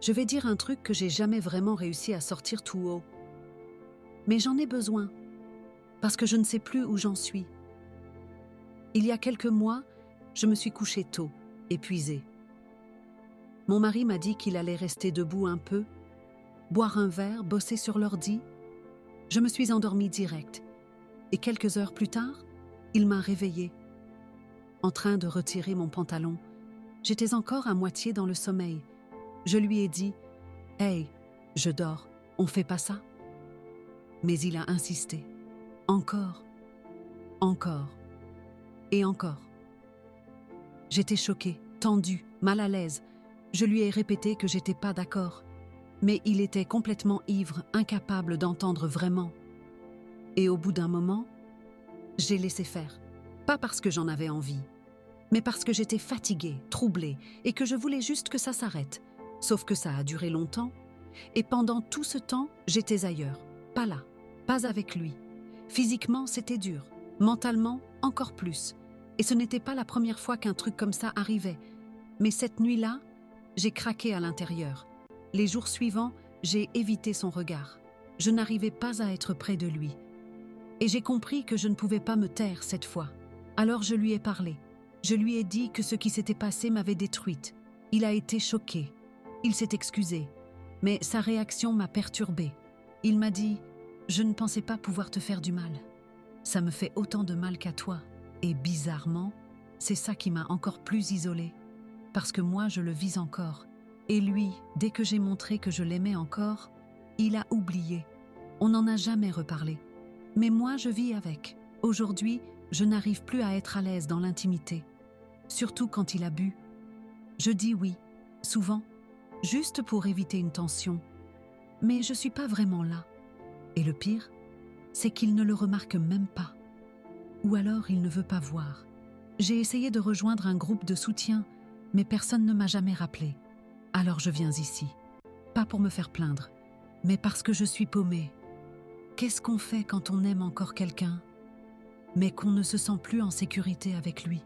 Je vais dire un truc que j'ai jamais vraiment réussi à sortir tout haut. Mais j'en ai besoin, parce que je ne sais plus où j'en suis. Il y a quelques mois, je me suis couchée tôt, épuisée. Mon mari m'a dit qu'il allait rester debout un peu, boire un verre, bosser sur l'ordi. Je me suis endormie direct, et quelques heures plus tard, il m'a réveillée. En train de retirer mon pantalon, j'étais encore à moitié dans le sommeil. Je lui ai dit « Hey, je dors, on fait pas ça ?» Mais il a insisté. Encore, encore et encore. J'étais choquée, tendue, mal à l'aise. Je lui ai répété que j'étais pas d'accord. Mais il était complètement ivre, incapable d'entendre vraiment. Et au bout d'un moment, j'ai laissé faire. Pas parce que j'en avais envie, mais parce que j'étais fatiguée, troublée, et que je voulais juste que ça s'arrête. Sauf que ça a duré longtemps, et pendant tout ce temps, j'étais ailleurs, pas là, pas avec lui. Physiquement, c'était dur, mentalement, encore plus. Et ce n'était pas la première fois qu'un truc comme ça arrivait. Mais cette nuit-là, j'ai craqué à l'intérieur. Les jours suivants, j'ai évité son regard. Je n'arrivais pas à être près de lui. Et j'ai compris que je ne pouvais pas me taire cette fois. Alors je lui ai parlé. Je lui ai dit que ce qui s'était passé m'avait détruite. Il a été choqué. Il s'est excusé. Mais sa réaction m'a perturbée. Il m'a dit « Je ne pensais pas pouvoir te faire du mal. Ça me fait autant de mal qu'à toi. » Et bizarrement, c'est ça qui m'a encore plus isolée. Parce que moi, je le vis encore. Et lui, dès que j'ai montré que je l'aimais encore, il a oublié. On n'en a jamais reparlé. Mais moi, je vis avec. Aujourd'hui, je n'arrive plus à être à l'aise dans l'intimité. Surtout quand il a bu. Je dis oui, souvent, juste pour éviter une tension. Mais je ne suis pas vraiment là. Et le pire, c'est qu'il ne le remarque même pas. Ou alors il ne veut pas voir. J'ai essayé de rejoindre un groupe de soutien, mais personne ne m'a jamais rappelé. Alors je viens ici. Pas pour me faire plaindre, mais parce que je suis paumée. Qu'est-ce qu'on fait quand on aime encore quelqu'un, mais qu'on ne se sent plus en sécurité avec lui ?